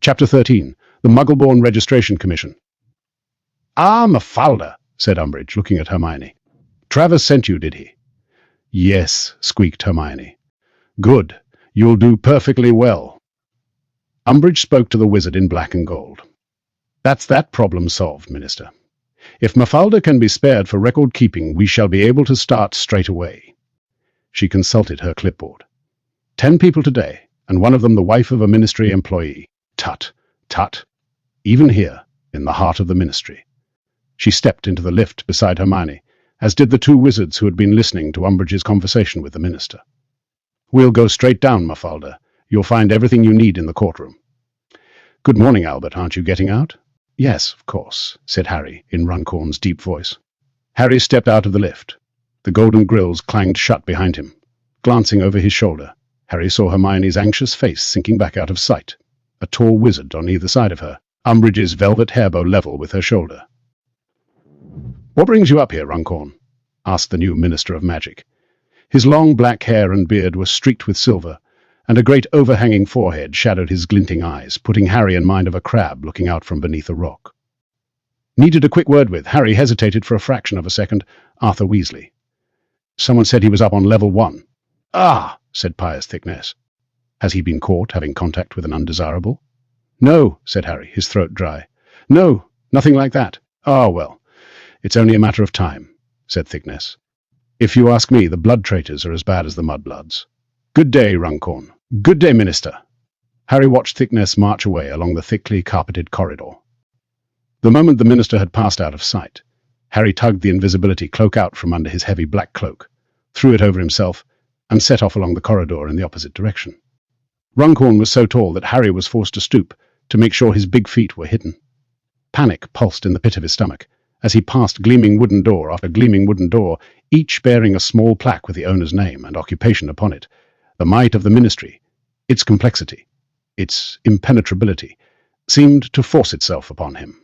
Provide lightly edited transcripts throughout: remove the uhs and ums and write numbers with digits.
Chapter 13. The Muggle-born Registration Commission. "Ah, Mafalda," said Umbridge, looking at Hermione. "Travers sent you, did he?" "Yes," squeaked Hermione. "Good. You'll do perfectly well." Umbridge spoke to the wizard in black and gold. "That's that problem solved, Minister. If Mafalda can be spared for record-keeping, we shall be able to start straight away." She consulted her clipboard. 10 people today, and one of them the wife of a ministry employee. Tut, tut. Even here, in the heart of the ministry. She stepped into the lift beside Hermione, as did the 2 wizards who had been listening to Umbridge's conversation with the minister. "We'll go straight down, Mafalda. You'll find everything you need in the courtroom." "Good morning, Albert. Aren't you getting out?" "Yes, of course," said Harry, in Runcorn's deep voice. Harry stepped out of the lift. The golden grills clanged shut behind him. Glancing over his shoulder, Harry saw Hermione's anxious face sinking back out of sight, a tall wizard on either side of her, Umbridge's velvet hairbow level with her shoulder. "What brings you up here, Runcorn?" asked the new Minister of Magic. His long black hair and beard were streaked with silver, and a great overhanging forehead shadowed his glinting eyes, putting Harry in mind of a crab looking out from beneath a rock. "Needed a quick word with." Harry hesitated for a fraction of a second. "Arthur Weasley. Someone said he was up on level 1. "Ah," said Pious Thickness. "Has he been caught having contact with an undesirable?" "No," said Harry, his throat dry. "No, nothing like that." "Ah, well, it's only a matter of time," said Thickness. "If you ask me, the blood traitors are as bad as the mudbloods." "Good day, Runcorn." "Good day, Minister." Harry watched Thickness march away along the thickly carpeted corridor. The moment the minister had passed out of sight, Harry tugged the invisibility cloak out from under his heavy black cloak, threw it over himself, and set off along the corridor in the opposite direction. Runcorn was so tall that Harry was forced to stoop to make sure his big feet were hidden. Panic pulsed in the pit of his stomach as he passed gleaming wooden door after gleaming wooden door, each bearing a small plaque with the owner's name and occupation upon it. The might of the ministry, its complexity, its impenetrability, seemed to force itself upon him,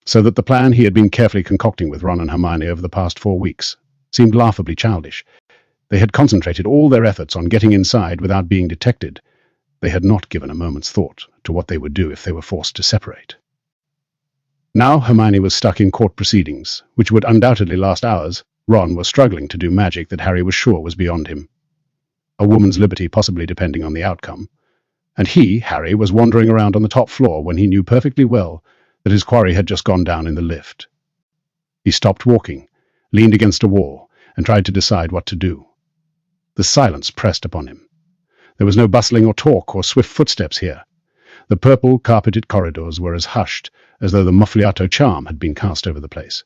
so that the plan he had been carefully concocting with Ron and Hermione over the past 4 weeks seemed laughably childish. They had concentrated all their efforts on getting inside without being detected. They had not given a moment's thought to what they would do if they were forced to separate. Now Hermione was stuck in court proceedings, which would undoubtedly last hours. Ron was struggling to do magic that Harry was sure was beyond him, a woman's liberty possibly depending on the outcome. And he, Harry, was wandering around on the top floor when he knew perfectly well that his quarry had just gone down in the lift. He stopped walking, leaned against a wall, and tried to decide what to do. The silence pressed upon him. There was no bustling or talk or swift footsteps here. The purple carpeted corridors were as hushed as though the Muffliato charm had been cast over the place.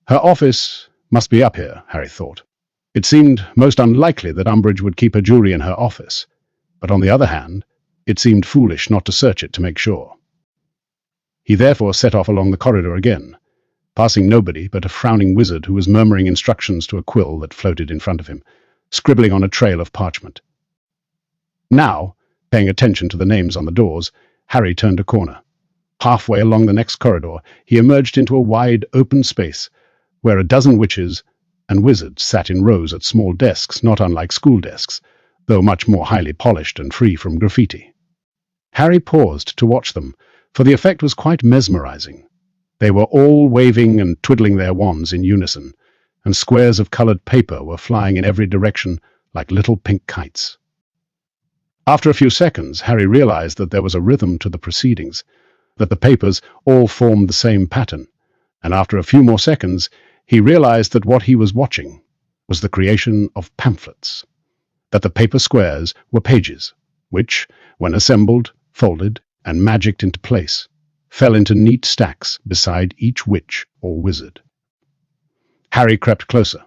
Her office must be up here, Harry thought. It seemed most unlikely that Umbridge would keep her jewelry in her office, but on the other hand, it seemed foolish not to search it to make sure. He therefore set off along the corridor again, passing nobody but a frowning wizard who was murmuring instructions to a quill that floated in front of him, scribbling on a trail of parchment. Now, paying attention to the names on the doors, Harry turned a corner. Halfway along the next corridor, he emerged into a wide, open space where a dozen witches and wizards sat in rows at small desks not unlike school desks, though much more highly polished and free from graffiti. Harry paused to watch them, for the effect was quite mesmerizing. They were all waving and twiddling their wands in unison, and squares of colored paper were flying in every direction like little pink kites. After a few seconds, Harry realized that there was a rhythm to the proceedings, that the papers all formed the same pattern, and after a few more seconds, he realized that what he was watching was the creation of pamphlets, that the paper squares were pages, which, when assembled, folded, and magicked into place, fell into neat stacks beside each witch or wizard. Harry crept closer,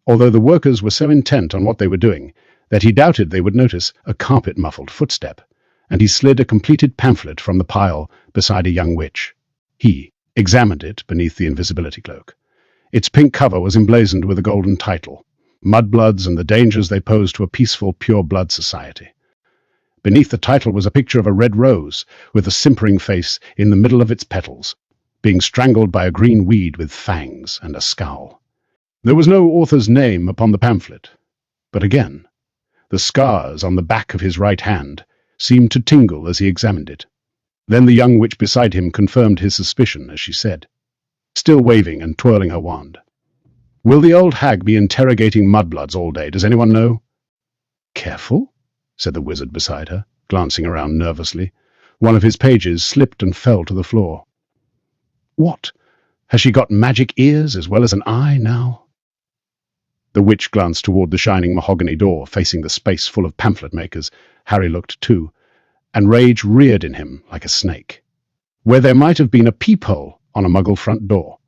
although the workers were so intent on what they were doing that he doubted they would notice a carpet-muffled footstep, and he slid a completed pamphlet from the pile beside a young witch. He examined it beneath the invisibility cloak. Its pink cover was emblazoned with a golden title, Mudbloods and the Dangers They Pose to a Peaceful Pure Blood Society. Beneath the title was a picture of a red rose with a simpering face in the middle of its petals, being strangled by a green weed with fangs and a scowl. There was no author's name upon the pamphlet, but again, the scars on the back of his right hand seemed to tingle as he examined it, Then the young witch beside him confirmed his suspicion as she said, still waving and twirling her wand, "Will the old hag be interrogating mudbloods all day, does anyone know?" "Careful," said the wizard beside her, glancing around nervously. One of his pages slipped and fell to the floor. "What? Has she got magic ears as well as an eye now?" The witch glanced toward the shining mahogany door facing the space full of pamphlet makers. Harry looked too, and rage reared in him like a snake. Where there might have been a peephole on a Muggle front door,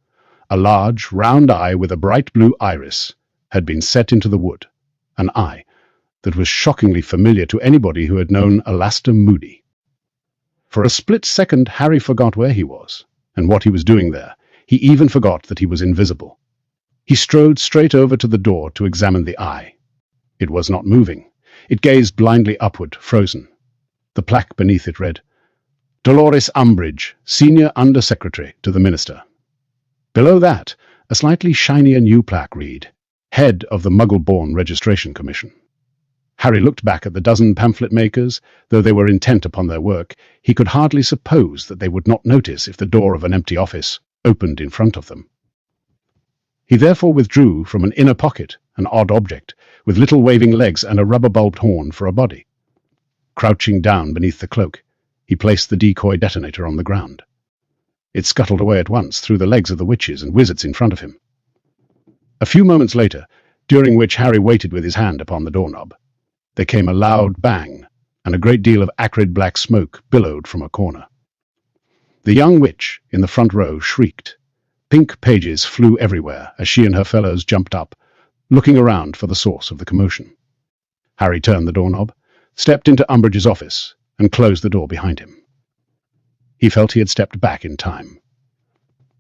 a large, round eye with a bright blue iris had been set into the wood, an eye that was shockingly familiar to anybody who had known Alastair Moody. For a split second, Harry forgot where he was and what he was doing there. He even forgot that he was invisible. He strode straight over to the door to examine the eye. It was not moving. It gazed blindly upward, frozen. The plaque beneath it read, "Dolores Umbridge, Senior Under-Secretary to the Minister." Below that, a slightly shinier new plaque read, "Head of the Muggle-Born Registration Commission." Harry looked back at the dozen pamphlet makers. Though they were intent upon their work, he could hardly suppose that they would not notice if the door of an empty office opened in front of them. He therefore withdrew from an inner pocket an odd object, with little waving legs and a rubber-bulbed horn for a body. Crouching down beneath the cloak, he placed the decoy detonator on the ground. It scuttled away at once through the legs of the witches and wizards in front of him. A few moments later, during which Harry waited with his hand upon the doorknob, there came a loud bang, and a great deal of acrid black smoke billowed from a corner. The young witch in the front row shrieked. Pink pages flew everywhere as she and her fellows jumped up, looking around for the source of the commotion. Harry turned the doorknob, stepped into Umbridge's office, and closed the door behind him. He felt he had stepped back in time.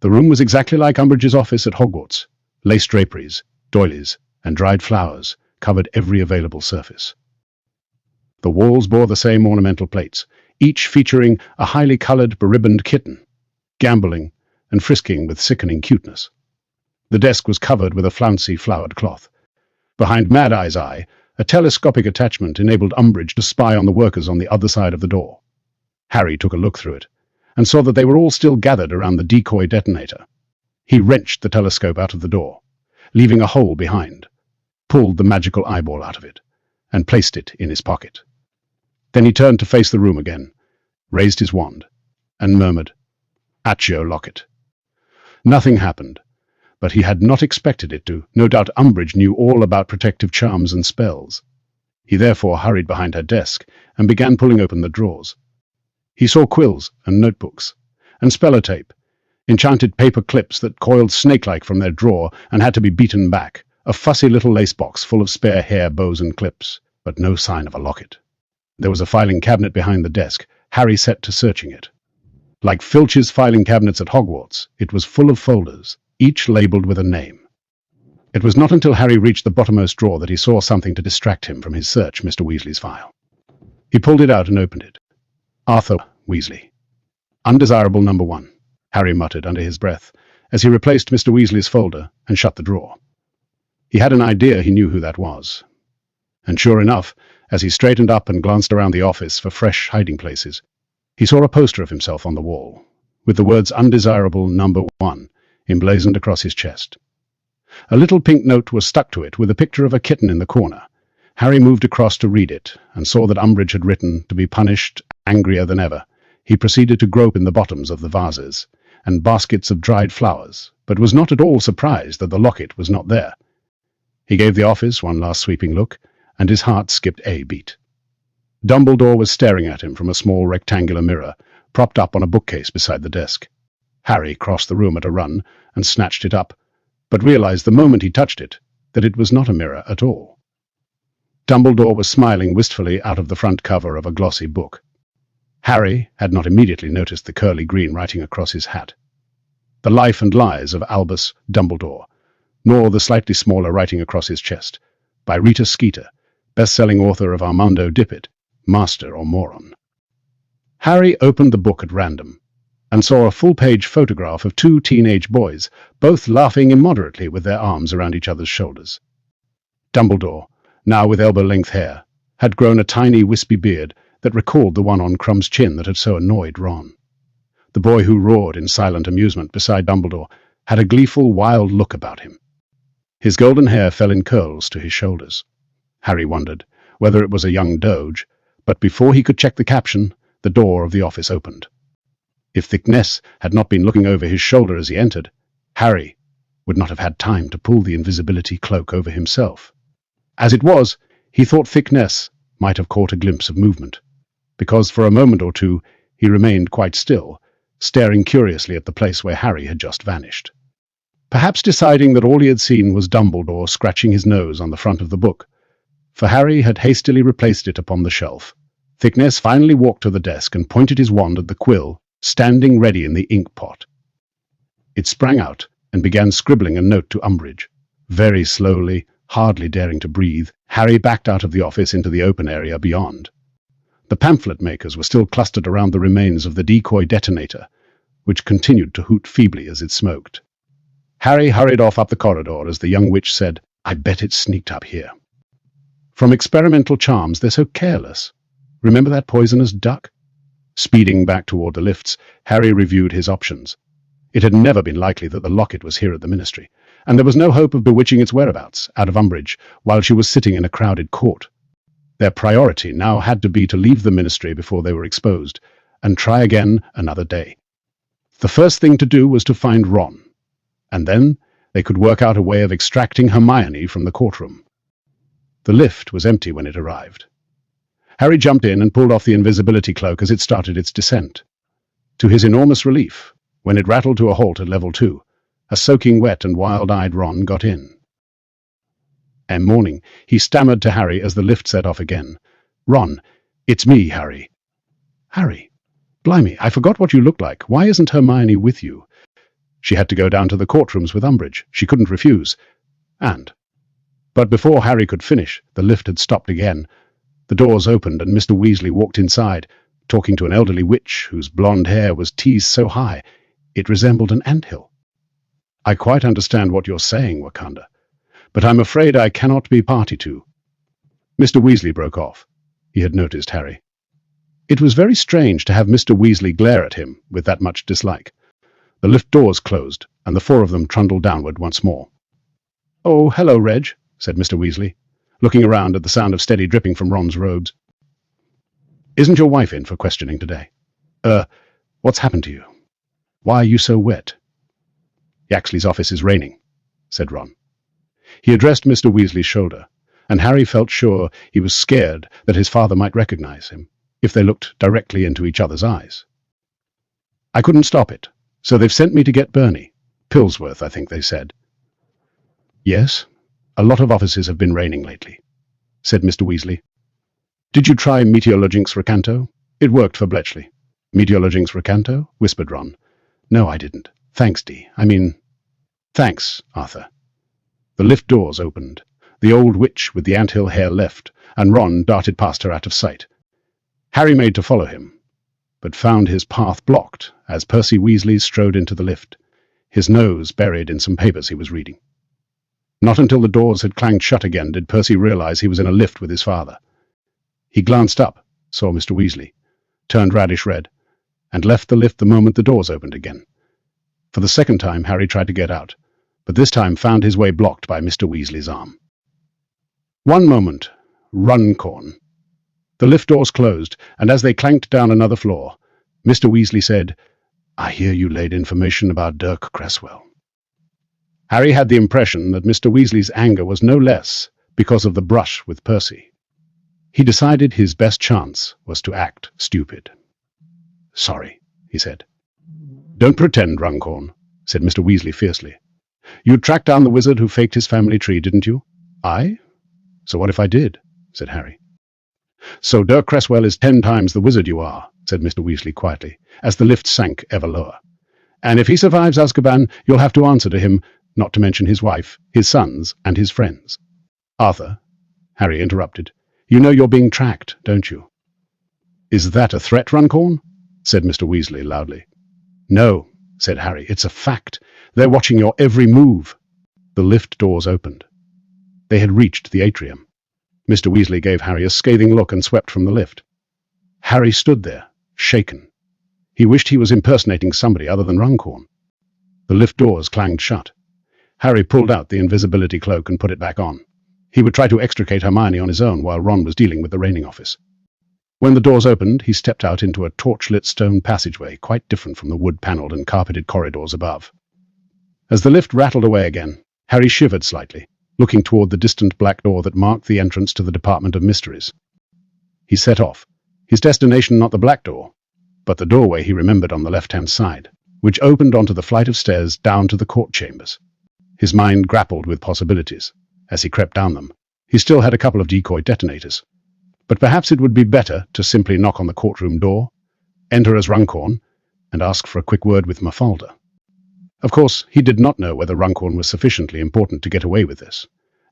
The room was exactly like Umbridge's office at Hogwarts. Lace draperies, doilies, and dried flowers covered every available surface. The walls bore the same ornamental plates, each featuring a highly coloured, beribboned kitten, gambolling and frisking with sickening cuteness. The desk was covered with a flouncy flowered cloth. Behind Mad Eye's eye, a telescopic attachment enabled Umbridge to spy on the workers on the other side of the door. Harry took a look through it, and saw that they were all still gathered around the decoy detonator. He wrenched the telescope out of the door, leaving a hole behind, pulled the magical eyeball out of it, and placed it in his pocket. Then he turned to face the room again, raised his wand, and murmured, "Accio Locket." Nothing happened, but he had not expected it to. No doubt Umbridge knew all about protective charms and spells. He therefore hurried behind her desk and began pulling open the drawers. He saw quills and notebooks, and spellotape, enchanted paper clips that coiled snake-like from their drawer and had to be beaten back, a fussy little lace box full of spare hair bows and clips, but no sign of a locket. There was a filing cabinet behind the desk. Harry set to searching it. Like Filch's filing cabinets at Hogwarts, it was full of folders, each labelled with a name. It was not until Harry reached the bottommost drawer that he saw something to distract him from his search, Mr. Weasley's file. He pulled it out and opened it. Arthur Weasley. Undesirable number 1, Harry muttered under his breath, as he replaced Mr. Weasley's folder and shut the drawer. He had an idea he knew who that was. And sure enough, as he straightened up and glanced around the office for fresh hiding places, he saw a poster of himself on the wall, with the words "Undesirable number 1" emblazoned across his chest. A little pink note was stuck to it with a picture of a kitten in the corner. Harry moved across to read it, and saw that Umbridge had written, to be punished, angrier than ever. He proceeded to grope in the bottoms of the vases and baskets of dried flowers, but was not at all surprised that the locket was not there. He gave the office one last sweeping look, and his heart skipped a beat. Dumbledore was staring at him from a small rectangular mirror, propped up on a bookcase beside the desk. Harry crossed the room at a run and snatched it up, but realized the moment he touched it that it was not a mirror at all. Dumbledore was smiling wistfully out of the front cover of a glossy book. Harry had not immediately noticed the curly green writing across his hat. The Life and Lies of Albus Dumbledore, nor the slightly smaller writing across his chest, by Rita Skeeter, best-selling author of Armando Dippet, Master or Moron. Harry opened the book at random, and saw a full-page photograph of 2 teenage boys, both laughing immoderately with their arms around each other's shoulders. Dumbledore, now with elbow-length hair, had grown a tiny wispy beard that recalled the one on Crumb's chin that had so annoyed Ron. The boy who roared in silent amusement beside Dumbledore had a gleeful, wild look about him. His golden hair fell in curls to his shoulders. Harry wondered whether it was a young doge, but before he could check the caption, the door of the office opened. If Thicknesse had not been looking over his shoulder as he entered, Harry would not have had time to pull the invisibility cloak over himself. As it was, he thought Thicknesse might have caught a glimpse of movement, because for a moment or two he remained quite still, staring curiously at the place where Harry had just vanished. Perhaps deciding that all he had seen was Dumbledore scratching his nose on the front of the book, for Harry had hastily replaced it upon the shelf. Thicknesse finally walked to the desk and pointed his wand at the quill, standing ready in the ink pot. It sprang out and began scribbling a note to Umbridge. Very slowly, hardly daring to breathe, Harry backed out of the office into the open area beyond. The pamphlet makers were still clustered around the remains of the decoy detonator, which continued to hoot feebly as it smoked. Harry hurried off up the corridor as the young witch said, "I bet it sneaked up here. From experimental charms, they're so careless. Remember that poisonous duck?" Speeding back toward the lifts, Harry reviewed his options. It had never been likely that the locket was here at the Ministry, and there was no hope of bewitching its whereabouts out of Umbridge while she was sitting in a crowded court. Their priority now had to be to leave the Ministry before they were exposed, and try again another day. The first thing to do was to find Ron, and then they could work out a way of extracting Hermione from the courtroom. The lift was empty when it arrived. Harry jumped in and pulled off the invisibility cloak as it started its descent. To his enormous relief, when it rattled to a halt at level 2, a soaking wet and wild-eyed Ron got in. Morning, he stammered to Harry as the lift set off again. "Ron, it's me, Harry." "Harry? Blimey, I forgot what you looked like. Why isn't Hermione with you?" "She had to go down to the courtrooms with Umbridge. She couldn't refuse." But before Harry could finish, the lift had stopped again. The doors opened and Mr. Weasley walked inside, talking to an elderly witch whose blonde hair was teased so high it resembled an anthill. "I quite understand what you're saying, Wakanda, but I'm afraid I cannot be party to." Mr. Weasley broke off. He had noticed Harry. It was very strange to have Mr. Weasley glare at him with that much dislike. The lift doors closed, and the four of them trundled downward once more. "Oh, hello, Reg," said Mr. Weasley, looking around at the sound of steady dripping from Ron's robes. "Isn't your wife in for questioning today?" What's happened to you? Why are you so wet?" "Yaxley's office is raining," said Ron. He addressed Mr. Weasley's shoulder, and Harry felt sure he was scared that his father might recognize him if they looked directly into each other's eyes. "I couldn't stop it, so they've sent me to get Bernie. Pillsworth, I think they said." "Yes, a lot of offices have been raining lately," said Mr. Weasley. "Did you try Meteorologinx Recanto? It worked for Bletchley." "Meteorologinx Recanto?" whispered Ron. "No, I didn't. Thanks, Dee. Thanks, Arthur." The lift doors opened. The old witch with the anthill hair left, and Ron darted past her out of sight. Harry made to follow him, but found his path blocked as Percy Weasley strode into the lift, his nose buried in some papers he was reading. Not until the doors had clanged shut again did Percy realize he was in a lift with his father. He glanced up, saw Mr. Weasley, turned radish red, and left the lift the moment the doors opened again. For the second time Harry tried to get out, but this time found his way blocked by Mr. Weasley's arm. "One moment, Runcorn." The lift doors closed, and as they clanked down another floor, Mr. Weasley said, "I hear you laid information about Dirk Cresswell." Harry had the impression that Mr. Weasley's anger was no less because of the brush with Percy. He decided his best chance was to act stupid. "Sorry," he said. "Don't pretend, Runcorn," said Mr. Weasley fiercely. "You tracked down the wizard who faked his family tree, didn't you?" "I? So what if I did?" said Harry. "So Dirk Cresswell is 10 times the wizard you are," said Mr. Weasley quietly, as the lift sank ever lower. "And if he survives Azkaban, you'll have to answer to him, not to mention his wife, his sons, and his friends." "Arthur," Harry interrupted, "you know you're being tracked, don't you?" "Is that a threat, Runcorn?" said Mr. Weasley loudly. "No," said Harry, "it's a fact. They're watching your every move." The lift doors opened. They had reached the atrium. Mr. Weasley gave Harry a scathing look and swept from the lift. Harry stood there, shaken. He wished he was impersonating somebody other than Runcorn. The lift doors clanged shut. Harry pulled out the invisibility cloak and put it back on. He would try to extricate Hermione on his own while Ron was dealing with the reigning office. When the doors opened, he stepped out into a torch-lit stone passageway, quite different from the wood-panelled and carpeted corridors above. As the lift rattled away again, Harry shivered slightly, looking toward the distant black door that marked the entrance to the Department of Mysteries. He set off, his destination not the black door, but the doorway he remembered on the left-hand side, which opened onto the flight of stairs down to the court chambers. His mind grappled with possibilities. As he crept down them, he still had a couple of decoy detonators. But perhaps it would be better to simply knock on the courtroom door, enter as Runcorn, and ask for a quick word with Mafalda. Of course, he did not know whether Runcorn was sufficiently important to get away with this.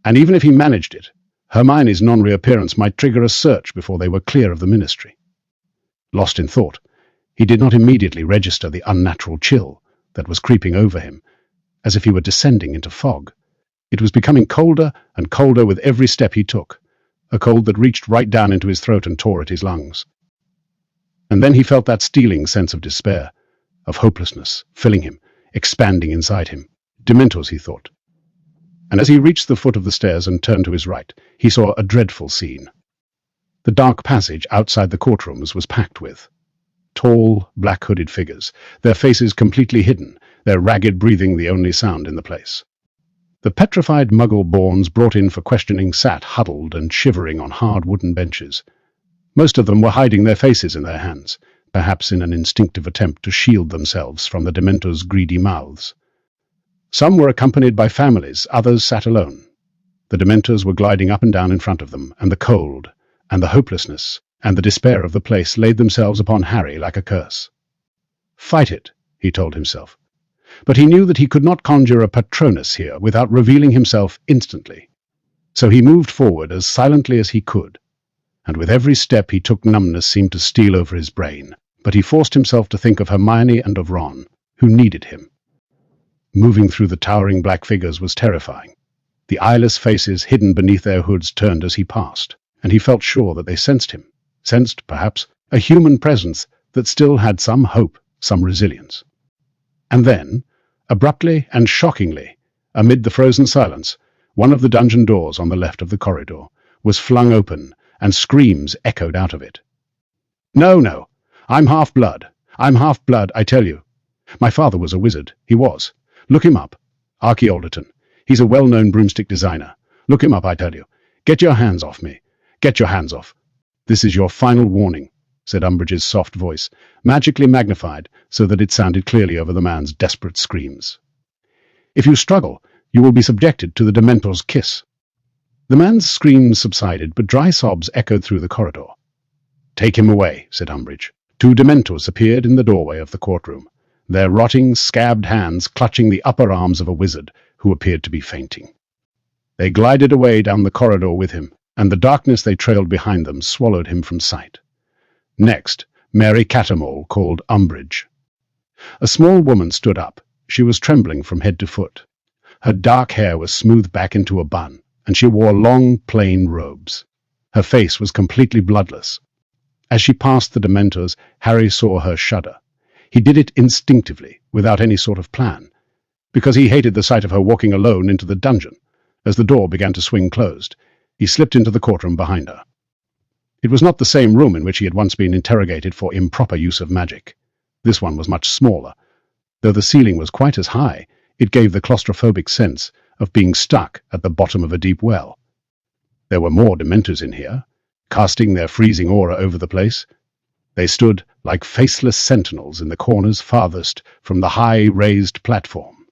And even if he managed it, Hermione's non-reappearance might trigger a search before they were clear of the ministry. Lost in thought, he did not immediately register the unnatural chill that was creeping over him, as if he were descending into fog. It was becoming colder and colder with every step he took, a cold that reached right down into his throat and tore at his lungs. And then he felt that stealing sense of despair, of hopelessness, filling him, expanding inside him. Dementors, he thought. And as he reached the foot of the stairs and turned to his right, he saw a dreadful scene. The dark passage outside the courtrooms was packed with tall, black-hooded figures, their faces completely hidden, their ragged breathing the only sound in the place. The petrified Muggle-borns brought in for questioning sat huddled and shivering on hard wooden benches. Most of them were hiding their faces in their hands, perhaps in an instinctive attempt to shield themselves from the Dementors' greedy mouths. Some were accompanied by families, others sat alone. The Dementors were gliding up and down in front of them, and the cold, and the hopelessness, and the despair of the place laid themselves upon Harry like a curse. Fight it, he told himself. But he knew that he could not conjure a Patronus here without revealing himself instantly. So he moved forward as silently as he could, and with every step he took numbness seemed to steal over his brain, but he forced himself to think of Hermione and of Ron, who needed him. Moving through the towering black figures was terrifying. The eyeless faces hidden beneath their hoods turned as he passed, and he felt sure that they sensed him, sensed, perhaps, a human presence that still had some hope, some resilience. And then, abruptly and shockingly, amid the frozen silence, one of the dungeon doors on the left of the corridor was flung open, and screams echoed out of it. "No, no, I'm half-blood. I'm half-blood, I tell you. My father was a wizard. He was. Look him up. Archie Alderton. He's a well-known broomstick designer. Look him up, I tell you. Get your hands off me. Get your hands off. This is your final warning," said Umbridge's soft voice, magically magnified so that it sounded clearly over the man's desperate screams. "If you struggle, you will be subjected to the Dementor's kiss." The man's screams subsided, but dry sobs echoed through the corridor. "Take him away," said Umbridge. Two Dementors appeared in the doorway of the courtroom, their rotting, scabbed hands clutching the upper arms of a wizard who appeared to be fainting. They glided away down the corridor with him, and the darkness they trailed behind them swallowed him from sight. Next, Mary Cattermole called Umbridge. A small woman stood up. She was trembling from head to foot. Her dark hair was smoothed back into a bun, and she wore long, plain robes. Her face was completely bloodless. As she passed the Dementors, Harry saw her shudder. He did it instinctively, without any sort of plan, because he hated the sight of her walking alone into the dungeon. As the door began to swing closed, he slipped into the courtroom behind her. It was not the same room in which he had once been interrogated for improper use of magic. This one was much smaller. Though the ceiling was quite as high, it gave the claustrophobic sense of being stuck at the bottom of a deep well. There were more Dementors in here, casting their freezing aura over the place. They stood like faceless sentinels in the corners farthest from the high, raised platform.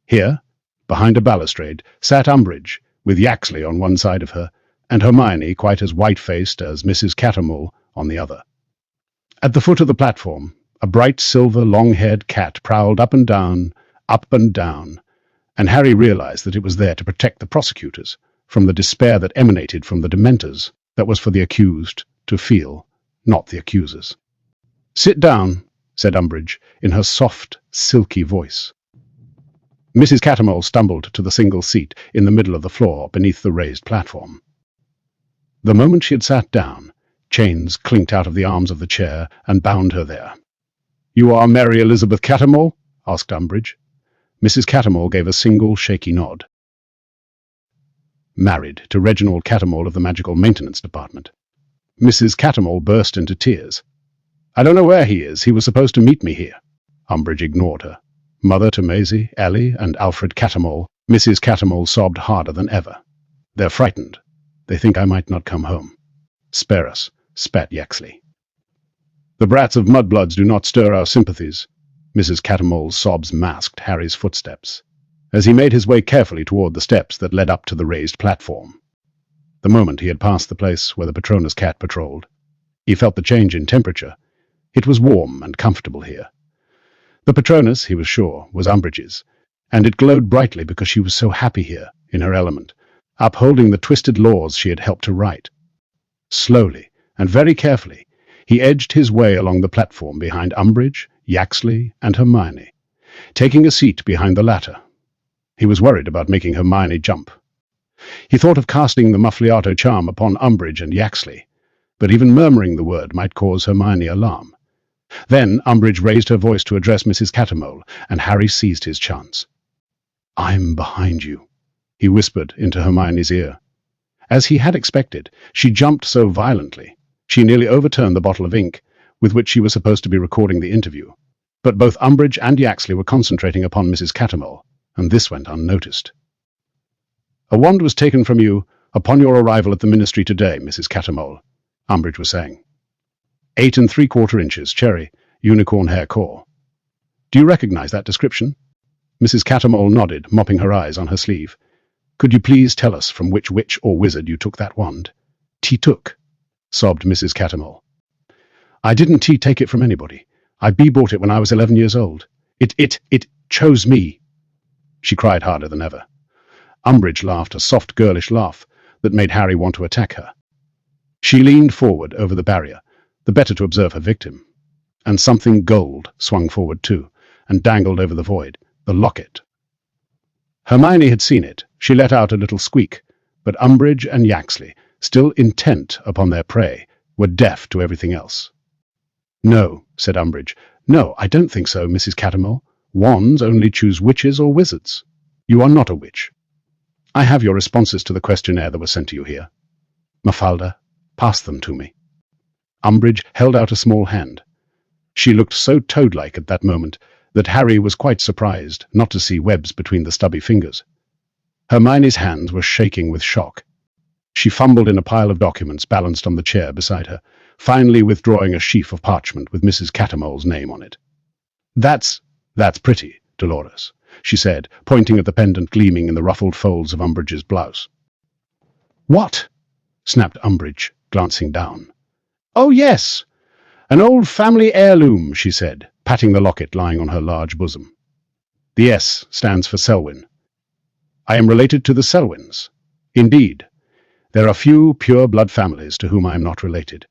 Here, behind a balustrade, sat Umbridge, with Yaxley on one side of her, and Hermione, quite as white-faced as Mrs. Cattermole, on the other. At the foot of the platform, a bright silver long-haired cat prowled up and down, and Harry realized that it was there to protect the prosecutors from the despair that emanated from the Dementors that was for the accused to feel, not the accusers. "Sit down," said Umbridge, in her soft, silky voice. Mrs. Cattermole stumbled to the single seat in the middle of the floor beneath the raised platform. The moment she had sat down, chains clinked out of the arms of the chair and bound her there. "You are Mary Elizabeth Cattermole?" asked Umbridge. Mrs. Cattermole gave a single shaky nod. "Married to Reginald Cattermole of the Magical Maintenance Department." Mrs. Cattermole burst into tears. "I don't know where he is. He was supposed to meet me here." Umbridge ignored her. "Mother to Maisie, Ellie, and Alfred Cattermole." Mrs. Cattermole sobbed harder than ever. "They're frightened. They think I might not come home." "Spare us," spat Yaxley. "The brats of mudbloods do not stir our sympathies." Mrs. Cattermole's sobs masked Harry's footsteps, as he made his way carefully toward the steps that led up to the raised platform. The moment he had passed the place where the Patronus cat patrolled, he felt the change in temperature. It was warm and comfortable here. The Patronus, he was sure, was Umbridge's, and it glowed brightly because she was so happy here, in her element, upholding the twisted laws she had helped to write. Slowly, and very carefully, he edged his way along the platform behind Umbridge, Yaxley, and Hermione, taking a seat behind the latter. He was worried about making Hermione jump. He thought of casting the Muffliato charm upon Umbridge and Yaxley, but even murmuring the word might cause Hermione alarm. Then Umbridge raised her voice to address Mrs. Cattermole, and Harry seized his chance. "I'm behind you," he whispered into Hermione's ear. As he had expected, she jumped so violently, she nearly overturned the bottle of ink with which she was supposed to be recording the interview. But both Umbridge and Yaxley were concentrating upon Mrs. Cattermole, and this went unnoticed. "A wand was taken from you upon your arrival at the Ministry today, Mrs. Cattermole," Umbridge was saying. 8 3/4 inches, cherry, unicorn hair core. "Do you recognize that description?" Mrs. Cattermole nodded, mopping her eyes on her sleeve. "Could you please tell us from which witch or wizard you took that wand?" "Took," sobbed Mrs. Cattermole. "I didn't take it from anybody. I bought it when I was 11 years old. It chose me." She cried harder than ever. Umbridge laughed, a soft, girlish laugh that made Harry want to attack her. She leaned forward over the barrier, the better to observe her victim, and something gold swung forward too, and dangled over the void, the locket. Hermione had seen it. She let out a little squeak, but Umbridge and Yaxley, still intent upon their prey, were deaf to everything else. "No," said Umbridge. "No, I don't think so, Mrs. Cattermole. Wands only choose witches or wizards. You are not a witch. I have your responses to the questionnaire that was sent to you here. Mafalda, pass them to me." Umbridge held out a small hand. She looked so toad-like at that moment that Harry was quite surprised not to see webs between the stubby fingers. Hermione's hands were shaking with shock. She fumbled in a pile of documents balanced on the chair beside her, finally withdrawing a sheaf of parchment with Mrs. Cattermole's name on it. That's pretty, Dolores," she said, pointing at the pendant gleaming in the ruffled folds of Umbridge's blouse. "What?" snapped Umbridge, glancing down. "Oh, yes! An old family heirloom," she said, patting the locket lying on her large bosom. "The S stands for Selwyn. I am related to the Selwyns. Indeed, there are few pure-blood families to whom I am not related.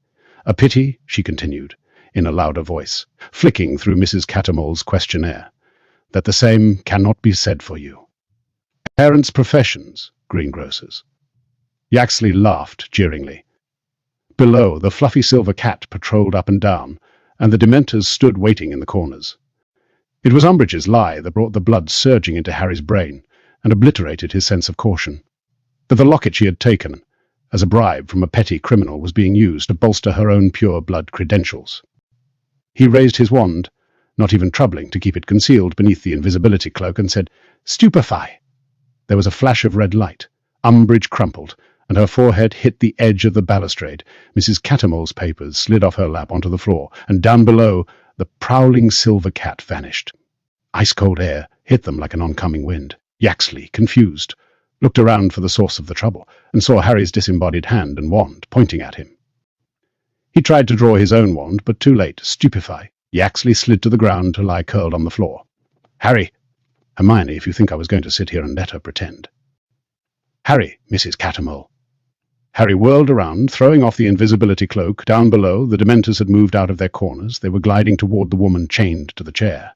A pity," she continued, in a louder voice, flicking through Mrs. Cattermole's questionnaire, "that the same cannot be said for you. Parents' professions, greengrocers." Yaxley laughed jeeringly. Below, the fluffy silver cat patrolled up and down, and the Dementors stood waiting in the corners. It was Umbridge's lie that brought the blood surging into Harry's brain and obliterated his sense of caution. That the locket she had taken, as a bribe from a petty criminal, was being used to bolster her own pure-blood credentials. He raised his wand, not even troubling to keep it concealed beneath the invisibility cloak, and said, "Stupefy!" There was a flash of red light. Umbridge crumpled, and her forehead hit the edge of the balustrade. Mrs. Cattermole's papers slid off her lap onto the floor, and down below, the prowling silver cat vanished. Ice-cold air hit them like an oncoming wind. Yaxley, confused, looked around for the source of the trouble, and saw Harry's disembodied hand and wand pointing at him. He tried to draw his own wand, but too late. Stupefy, Yaxley slid to the ground to lie curled on the floor. "Harry!" "Hermione, if you think I was going to sit here and let her pretend." "Harry, Mrs. Cattermole." Harry whirled around, throwing off the invisibility cloak. Down below, the Dementors had moved out of their corners. They were gliding toward the woman chained to the chair,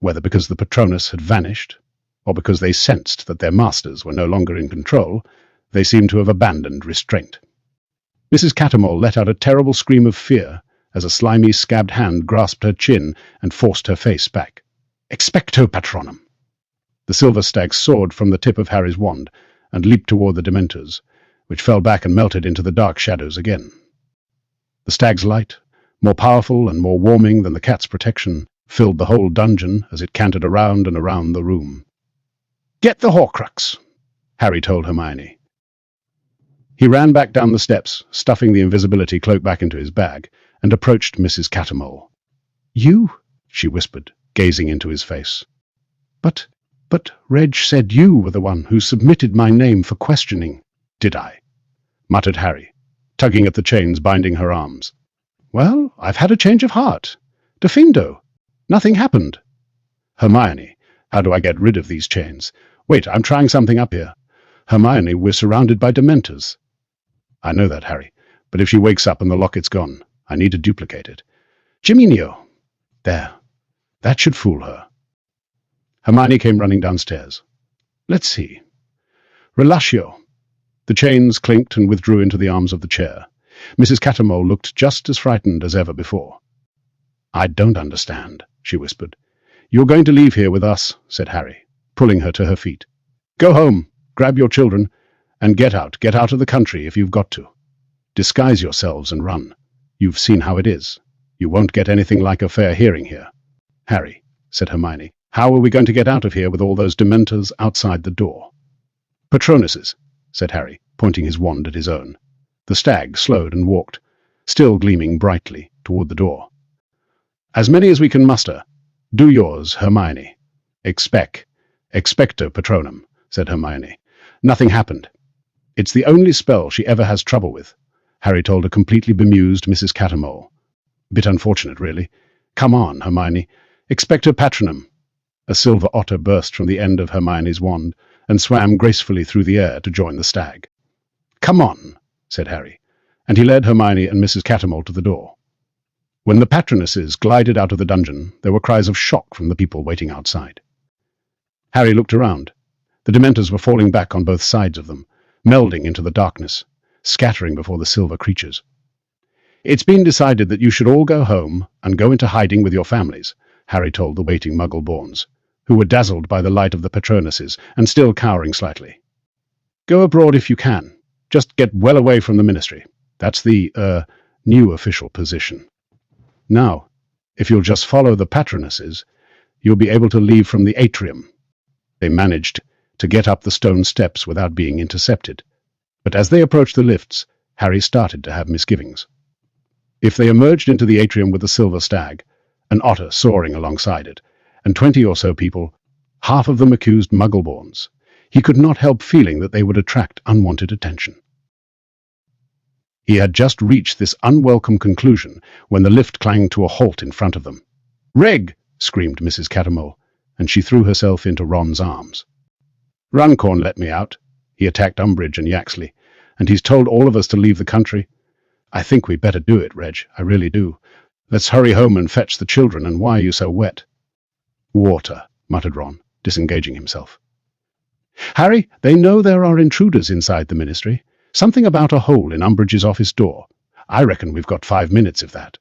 whether because the Patronus had vanished, or because they sensed that their masters were no longer in control. They seemed to have abandoned restraint. Mrs. Cattermole let out a terrible scream of fear as a slimy, scabbed hand grasped her chin and forced her face back. "Expecto Patronum!" The silver stag soared from the tip of Harry's wand and leaped toward the Dementors, which fell back and melted into the dark shadows again. The stag's light, more powerful and more warming than the cat's protection, filled the whole dungeon as it cantered around and around the room. "Get the Horcrux," Harry told Hermione. He ran back down the steps, stuffing the invisibility cloak back into his bag, and approached Mrs. Cattermole. "You?" she whispered, gazing into his face. But Reg said you were the one who submitted my name for questioning." "Did I?" muttered Harry, tugging at the chains binding her arms. "Well, I've had a change of heart. Defindo. Nothing happened." "Hermione, how do I get rid of these chains? Wait, I'm trying something up here. Hermione, we're surrounded by Dementors." "I know that, Harry, but if she wakes up and the locket's gone, I need to duplicate it." "Jiminio." "There. That should fool her." Hermione came running downstairs. "Let's see. Relatio." The chains clinked and withdrew into the arms of the chair. Mrs. Cattermole looked just as frightened as ever before. "I don't understand," she whispered. "You're going to leave here with us," said Harry, pulling her to her feet. "Go home, grab your children, and get out of the country if you've got to. Disguise yourselves and run. You've seen how it is. You won't get anything like a fair hearing here." "Harry," said Hermione, "how are we going to get out of here with all those Dementors outside the door?" "Patronuses," said Harry, pointing his wand at his own. The stag slowed and walked, still gleaming brightly, toward the door. "As many as we can muster. Do yours, Hermione." Expecto Patronum," said Hermione. "Nothing happened." "It's the only spell she ever has trouble with," Harry told a completely bemused Mrs. Cattermole. "Bit unfortunate, really. Come on, Hermione. Expecto Patronum." A silver otter burst from the end of Hermione's wand and swam gracefully through the air to join the stag. "Come on," said Harry, and he led Hermione and Mrs. Cattermole to the door. When the patronesses glided out of the dungeon, there were cries of shock from the people waiting outside. Harry looked around. The Dementors were falling back on both sides of them, melding into the darkness, scattering before the silver creatures. "It's been decided that you should all go home and go into hiding with your families," Harry told the waiting Muggle-borns, who were dazzled by the light of the patronesses and still cowering slightly. "Go abroad if you can. Just get well away from the Ministry. That's the, new official position. Now, if you'll just follow the patronesses, you'll be able to leave from the atrium." They managed to get up the stone steps without being intercepted, but as they approached the lifts, Harry started to have misgivings. If they emerged into the atrium with the silver stag, an otter soaring alongside it, and 20 or so people, half of them accused Muggle-borns, he could not help feeling that they would attract unwanted attention. He had just reached this unwelcome conclusion when the lift clanged to a halt in front of them. "Reg!" screamed Mrs. Cattermole, and she threw herself into Ron's arms. "Runcorn let me out. He attacked Umbridge and Yaxley, and he's told all of us to leave the country. I think we better do it, Reg, I really do. Let's hurry home and fetch the children, and why are you so wet?" "Water," muttered Ron, disengaging himself. "Harry, they know there are intruders inside the Ministry. Something about a hole in Umbridge's office door. I reckon we've got 5 minutes, if that."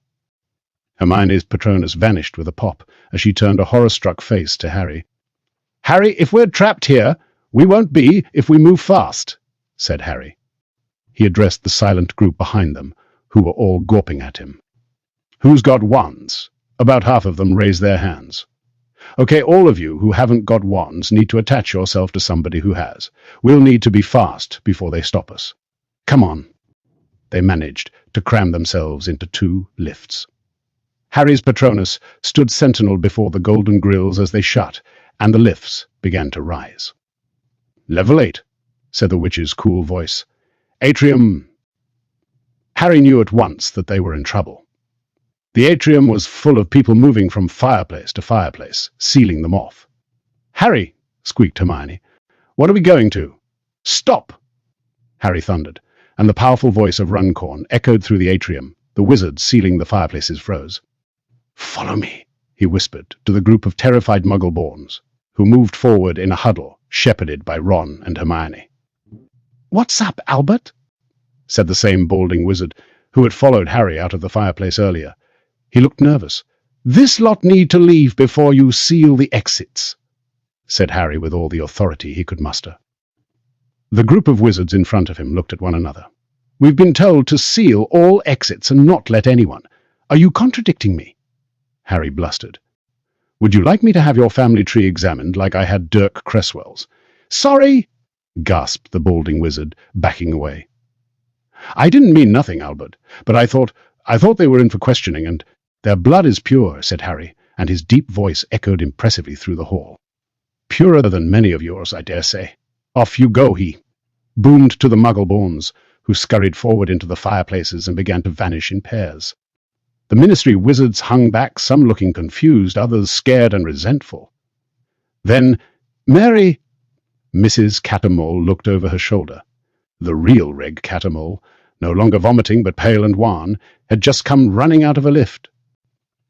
Hermione's Patronus vanished with a pop as she turned a horror-struck face to Harry. "Harry, if we're trapped here, we won't be if we move fast," said Harry. He addressed the silent group behind them, who were all gawping at him. "Who's got wands?" About half of them raised their hands. "Okay, all of you who haven't got wands need to attach yourself to somebody who has. We'll need to be fast before they stop us. Come on." They managed to cram themselves into 2 lifts. Harry's Patronus stood sentinel before the golden grills as they shut, and the lifts began to rise. "Level 8, said the witch's cool voice. "Atrium." Harry knew at once that they were in trouble. The atrium was full of people moving from fireplace to fireplace, sealing them off. "Harry," squeaked Hermione, "what are we going to?" "Stop!" Harry thundered, and the powerful voice of Runcorn echoed through the atrium. The wizards sealing the fireplaces froze. "Follow me," he whispered to the group of terrified Muggle-borns, who moved forward in a huddle, shepherded by Ron and Hermione. "What's up, Albert?" said the same balding wizard who had followed Harry out of the fireplace earlier, He looked nervous. "This lot need to leave before you seal the exits," said Harry with all the authority he could muster. The group of wizards in front of him looked at one another. "We've been told to seal all exits and not let anyone. Are you contradicting me?" Harry blustered. "Would you like me to have your family tree examined like I had Dirk Cresswell's?" "Sorry," gasped the balding wizard, backing away. "I didn't mean nothing, Albert, but I thought they were in for questioning, and—" "Their blood is pure," said Harry, and his deep voice echoed impressively through the hall. "Purer than many of yours, I dare say. Off you go," he boomed to the Muggle-borns, who scurried forward into the fireplaces and began to vanish in pairs. The Ministry wizards hung back, some looking confused, others scared and resentful. Then, "Mary—" Mrs. Cattermole looked over her shoulder. The real Reg Cattermole, no longer vomiting but pale and wan, had just come running out of a lift.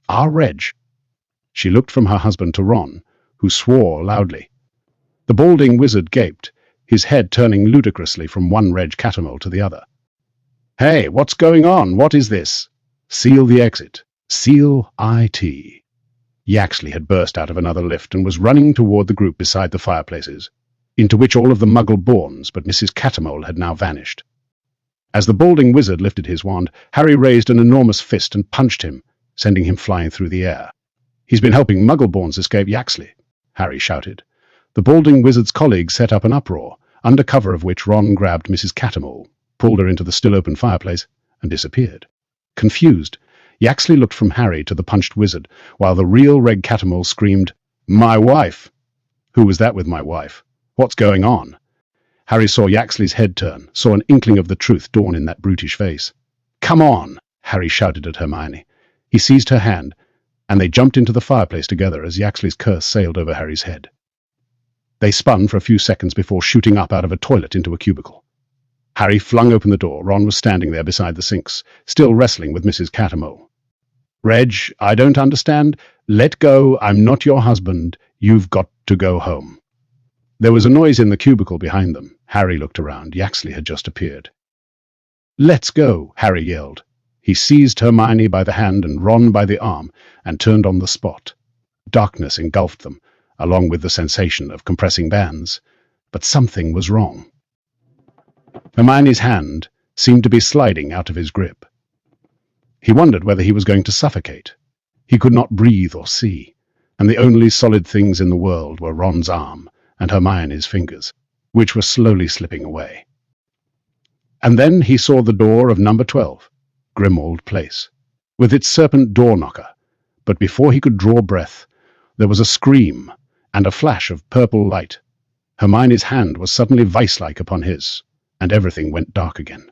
"Our Reg." She looked from her husband to Ron, who swore loudly. The balding wizard gaped, his head turning ludicrously from one Reg Cattermole to the other. "Hey, what's going on? What is this?" "Seal the exit. Seal IT." Yaxley had burst out of another lift and was running toward the group beside the fireplaces, into which all of the Muggle-borns but Mrs. Cattermole had now vanished. As the balding wizard lifted his wand, Harry raised an enormous fist and punched him, sending him flying through the air. "He's been helping Muggle-borns escape Yaxley," Harry shouted. The balding wizard's colleagues set up an uproar, under cover of which Ron grabbed Mrs. Cattermole, pulled her into the still-open fireplace, and disappeared. Confused, Yaxley looked from Harry to the punched wizard, while the real Reg Cattermole screamed, "My wife!" "Who was that with my wife? What's going on?" Harry saw Yaxley's head turn, saw an inkling of the truth dawn in that brutish face. "Come on!" Harry shouted at Hermione. He seized her hand, and they jumped into the fireplace together as Yaxley's curse sailed over Harry's head. They spun for a few seconds before shooting up out of a toilet into a cubicle. Harry flung open the door. Ron was standing there beside the sinks, still wrestling with Mrs. Cattermole. "Reg, I don't understand. Let go. I'm not your husband. You've got to go home." There was a noise in the cubicle behind them. Harry looked around. Yaxley had just appeared. "Let's go," Harry yelled. He seized Hermione by the hand and Ron by the arm and turned on the spot. Darkness engulfed them, along with the sensation of compressing bands. But something was wrong. Hermione's hand seemed to be sliding out of his grip. He wondered whether he was going to suffocate. He could not breathe or see, and the only solid things in the world were Ron's arm and Hermione's fingers, which were slowly slipping away. And then he saw the door of number 12, Grimmauld Place, with its serpent door-knocker, but before he could draw breath, there was a scream and a flash of purple light. Hermione's hand was suddenly vice-like upon his, and everything went dark again.